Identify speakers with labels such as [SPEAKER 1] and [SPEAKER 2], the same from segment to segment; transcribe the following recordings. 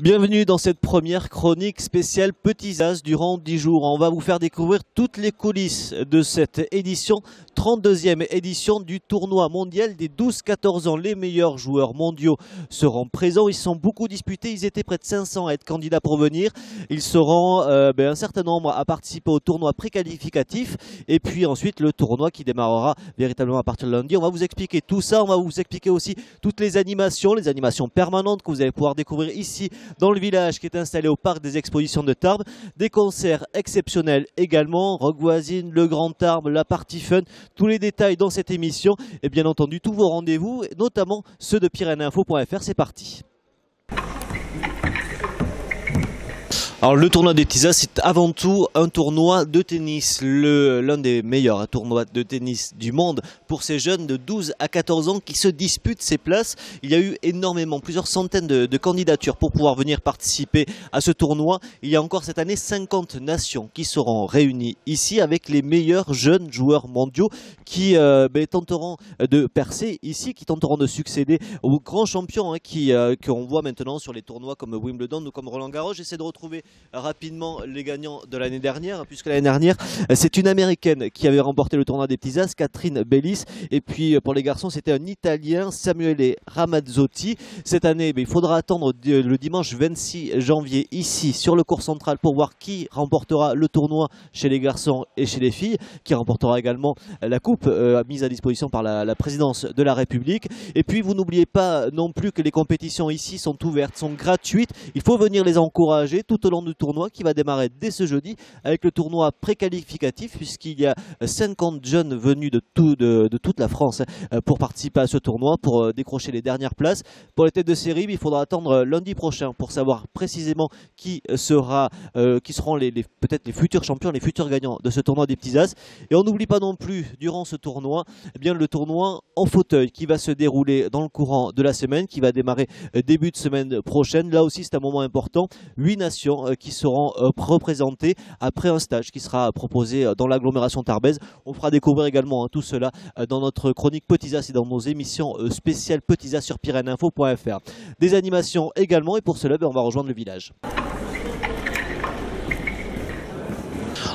[SPEAKER 1] Bienvenue dans cette première chronique spéciale Petits As durant 10 jours. On va vous faire découvrir toutes les coulisses de cette édition, 32e édition du tournoi mondial des 12-14 ans. Les meilleurs joueurs mondiaux seront présents. Ils sont beaucoup disputés. Ils étaient près de 500 à être candidats pour venir. Ils seront un certain nombre à participer au tournoi préqualificatif. Et puis ensuite le tournoi qui démarrera véritablement à partir de lundi. On va vous expliquer tout ça. On va vous expliquer aussi toutes les animations permanentes que vous allez pouvoir découvrir ici dans le village qui est installé au parc des expositions de Tarbes. Des concerts exceptionnels également, Rock Voisine, le Grand Tarbes, la partie fun, tous les détails dans cette émission et bien entendu tous vos rendez-vous, notamment ceux de pyrénéinfo.fr. C'est parti. Alors le tournoi des Petits As, c'est avant tout un tournoi de tennis, l'un des meilleurs tournois de tennis du monde pour ces jeunes de 12 à 14 ans qui se disputent ces places. Il y a eu énormément, plusieurs centaines de candidatures pour pouvoir venir participer à ce tournoi. Il y a encore cette année 50 nations qui seront réunies ici avec les meilleurs jeunes joueurs mondiaux qui tenteront de percer ici, qui tenteront de succéder aux grands champions qu'on voit maintenant sur les tournois comme Wimbledon ou comme Roland-Garros. J'essaie de retrouver rapidement les gagnants de l'année dernière, puisque l'année dernière c'est une américaine qui avait remporté le tournoi des Petits As, Catherine Bellis, et puis pour les garçons c'était un italien, Samuele Ramazzotti. Cette année il faudra attendre le dimanche 26 janvier ici sur le court central pour voir qui remportera le tournoi chez les garçons et chez les filles, qui remportera également la coupe mise à disposition par la présidence de la République. Et puis vous n'oubliez pas non plus que les compétitions ici sont ouvertes, sont gratuites, il faut venir les encourager tout au long du tournoi qui va démarrer dès ce jeudi avec le tournoi préqualificatif, puisqu'il y a 50 jeunes venus de toute la France pour participer à ce tournoi, pour décrocher les dernières places. Pour les têtes de série, il faudra attendre lundi prochain pour savoir précisément qui seront peut-être les futurs champions, les futurs gagnants de ce tournoi des Petits As. Et on n'oublie pas non plus durant ce tournoi le tournoi en fauteuil qui va se dérouler dans le courant de la semaine, qui va démarrer début de semaine prochaine. Là aussi c'est un moment important, 8 nations qui seront représentées après un stage qui sera proposé dans l'agglomération tarbaise. On fera découvrir également tout cela dans notre chronique Petits As et dans nos émissions spéciales Petits As sur pyrénéinfo.fr. Des animations également, et pour cela on va rejoindre le village.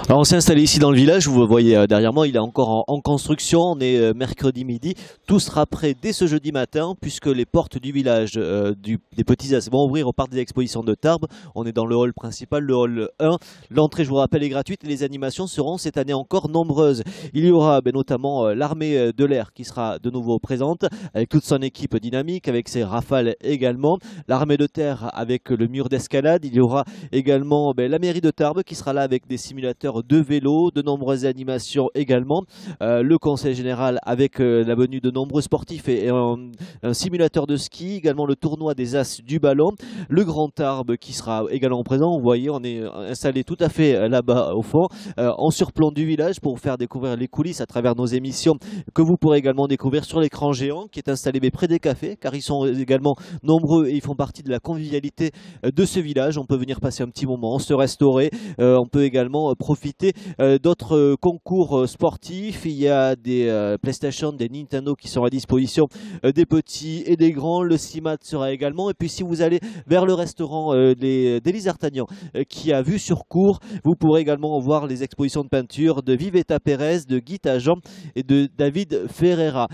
[SPEAKER 1] Alors on s'est installé ici dans le village, vous voyez derrière moi, il est encore en construction, on est mercredi midi, tout sera prêt dès ce jeudi matin puisque les portes du village des Petits As vont ouvrir au parc des expositions de Tarbes. On est dans le hall principal, le hall 1, l'entrée je vous rappelle est gratuite et les animations seront cette année encore nombreuses. Il y aura notamment l'armée de l'air qui sera de nouveau présente avec toute son équipe dynamique, avec ses rafales également, l'armée de terre avec le mur d'escalade, il y aura également la mairie de Tarbes qui sera là avec des simulateurs de vélo, de nombreuses animations également, le conseil général avec la venue de nombreux sportifs et un simulateur de ski, également le tournoi des As du ballon, le Grand Tarbes qui sera également présent. Vous voyez, on est installé tout à fait là-bas au fond, en surplomb du village pour vous faire découvrir les coulisses à travers nos émissions que vous pourrez également découvrir sur l'écran géant qui est installé près des cafés, car ils sont également nombreux et ils font partie de la convivialité de ce village. On peut venir passer un petit moment, se restaurer, on peut également profiter d'autres concours sportifs. Il y a des PlayStation, des Nintendo qui sont à disposition des petits et des grands. Le CIMAT sera également. Et puis si vous allez vers le restaurant d'Élise D'Artagnan qui a vue sur cour, vous pourrez également voir les expositions de peinture de Vivetta Pérez, de Guy Tajan et de David Ferreira.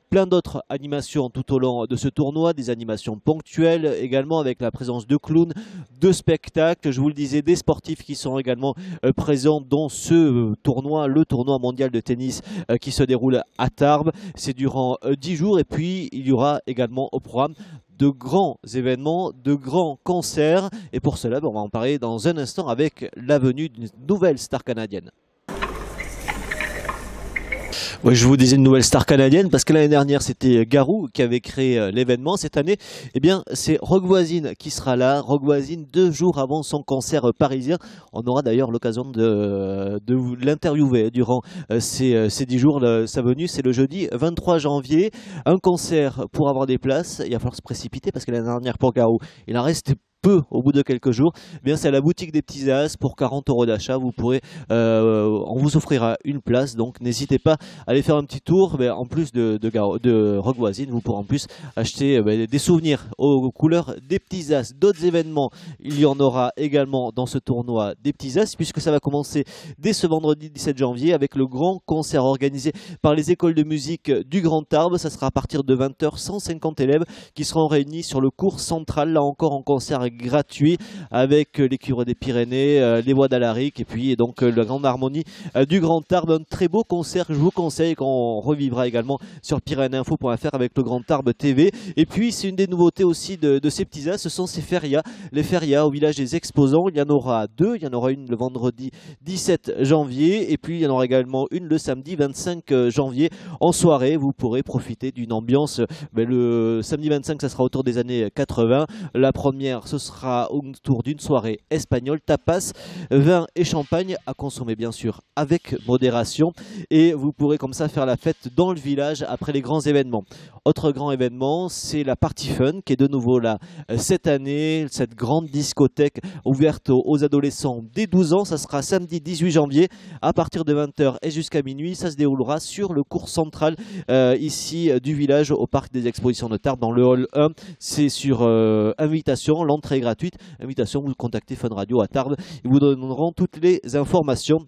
[SPEAKER 1] Plein d'autres animations tout au long de ce tournoi, des animations ponctuelles également avec la présence de clowns, de spectacles, je vous le disais, des sportifs qui sont également présents dans ce tournoi, le tournoi mondial de tennis qui se déroule à Tarbes. C'est durant 10 jours et puis il y aura également au programme de grands événements, de grands concerts. Et pour cela, on va en parler dans un instant avec la venue d'une nouvelle star canadienne. Ouais, je vous disais une nouvelle star canadienne parce que l'année dernière c'était Garou qui avait créé l'événement. Cette année, c'est Rock Voisine qui sera là. Rock Voisine 2 jours avant son concert parisien. On aura d'ailleurs l'occasion de l'interviewer durant ces 10 jours. Sa venue c'est le jeudi 23 janvier. Un concert pour avoir des places. Il va falloir se précipiter parce que l'année dernière pour Garou, il en restait peu au bout de quelques jours, eh bien c'est à la boutique des Petits As pour 40 € d'achat. Vous pourrez, on vous offrira une place, donc n'hésitez pas à aller faire un petit tour. Mais en plus de Rock Voisine, vous pourrez en plus acheter des souvenirs aux couleurs des Petits As. D'autres événements, il y en aura également dans ce tournoi des Petits As, puisque ça va commencer dès ce vendredi 17 janvier avec le grand concert organisé par les écoles de musique du Grand Tarbes. Ça sera à partir de 20 h, 150 élèves qui seront réunis sur le cours central, là encore en concert gratuit avec les Chœurs des Pyrénées, les Voix d'Alaric et puis donc la Grande Harmonie du Grand Tarbes. Un très beau concert que je vous conseille, qu'on revivra également sur pyrénéinfo.fr avec le Grand Tarbes TV. Et puis c'est une des nouveautés aussi de ces Petits As, ce sont ces férias. Les férias au village des exposants, il y en aura deux. Il y en aura une le vendredi 17 janvier et puis il y en aura également une le samedi 25 janvier en soirée. Vous pourrez profiter d'une ambiance, le samedi 25 ça sera autour des années 80. La première ce sera autour d'une soirée espagnole, tapas, vin et champagne à consommer bien sûr avec modération, et vous pourrez comme ça faire la fête dans le village après les grands événements. Autre grand événement, c'est la Party Fun qui est de nouveau là cette année, cette grande discothèque ouverte aux adolescents dès 12 ans. Ça sera samedi 18 janvier à partir de 20 h et jusqu'à minuit. Ça se déroulera sur le cours central ici du village au parc des expositions de Tarbes dans le hall 1. C'est sur invitation, l'entrée est gratuite. Invitation, vous contactez Fun Radio à Tarbes, ils vous donneront toutes les informations.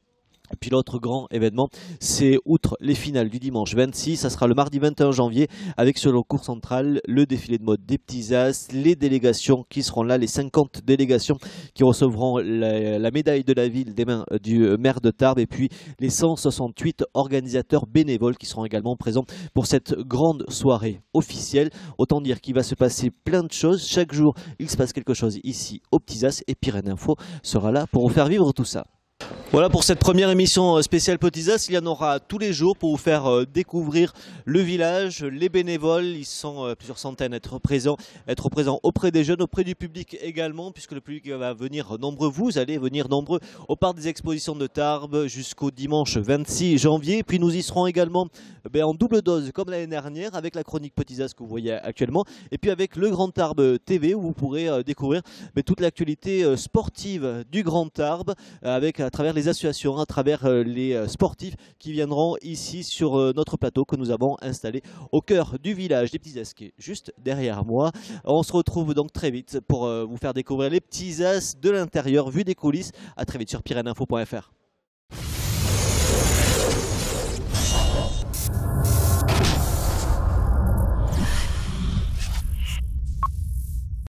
[SPEAKER 1] Et puis l'autre grand événement, c'est outre les finales du dimanche 26, ça sera le mardi 21 janvier avec sur le cours central le défilé de mode des Petits As, les délégations qui seront là, les 50 délégations qui recevront la médaille de la ville des mains du maire de Tarbes, et puis les 168 organisateurs bénévoles qui seront également présents pour cette grande soirée officielle. Autant dire qu'il va se passer plein de choses, chaque jour il se passe quelque chose ici aux Petits As, et Pyrénéinfo sera là pour vous faire vivre tout ça. Voilà pour cette première émission spéciale Petits As. Il y en aura tous les jours pour vous faire découvrir le village, les bénévoles. Ils sont plusieurs centaines à être présents auprès des jeunes, auprès du public également, puisque le public va venir nombreux. Vous allez venir nombreux au parc des expositions de Tarbes jusqu'au dimanche 26 janvier. Puis nous y serons également en double dose comme l'année dernière avec la chronique Petits As que vous voyez actuellement, et puis avec le Grand Tarbes TV où vous pourrez découvrir toute l'actualité sportive du Grand Tarbes à travers les associations, à travers les sportifs qui viendront ici sur notre plateau que nous avons installé au cœur du village des Petits As qui est juste derrière moi. On se retrouve donc très vite pour vous faire découvrir les Petits As de l'intérieur, vue des coulisses. À très vite sur pyrénéinfo.fr.